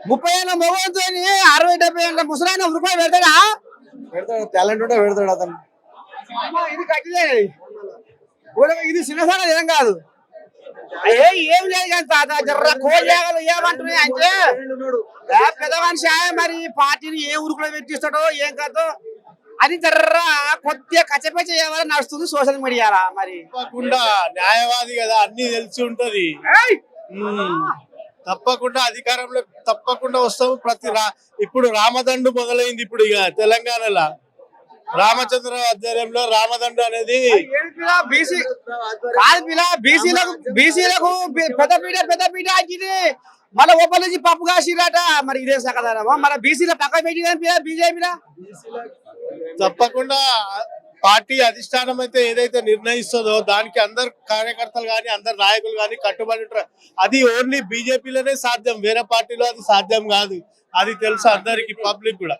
30 ఏళ్ళ మగవంతో 60-70 ఏళ్ళ ముసలాయన రూపాయలు పెడతాడా? పెడతాడు, టాలెంట్ ఉంటే పెడతాడు అతను. ఇది కట్టిదే, ఇది చిన్నసాన ఏం కాదు. ఏం లేదు కానీ తాత జర్ర కోళ్ళేగలు ఏమంటున్నాయి అంటే పెద్ద మనిషి మరి పార్టీని ఏ ఊరుకులో పెట్టిస్తాడో ఏం కాదో అది జర్ర కొద్దిగా కచ్చపచ్చ ఏమైనా నడుస్తుంది సోషల్ మీడియాలో. మరి తప్పకుండా న్యాయవాది కదా, అన్ని తెలిసి ఉంటది. తప్పకుండా అధికారంలో తప్పకుండా వస్తాము. ఇప్పుడు రామదండు మొదలైంది. ఇప్పుడు ఇక తెలంగాణలో రామచంద్ర ఆధ్వర్యంలో రామదండు అనేది బీసీలకు పెద్దపీట ఆగింది. మళ్ళీ ఓపెన్ నుంచి పప్పు కాసిరట. మరి ఇదే సకదారమా మన బీసీలో పక్క పెట్టి బీజేపీలో తప్పకుండా పార్టీ అధిష్టానం అయితే ఏదైతే నిర్ణయిస్తుందో దానికి అందరు కార్యకర్తలు గాని అందరు నాయకులు గాని కట్టుబడి ఉంటారు. అది ఓన్లీ బీజేపీలోనే సాధ్యం, వేరే పార్టీలో అది సాధ్యం కాదు. అది తెలుసు అందరికి, పబ్లిక్ కూడా.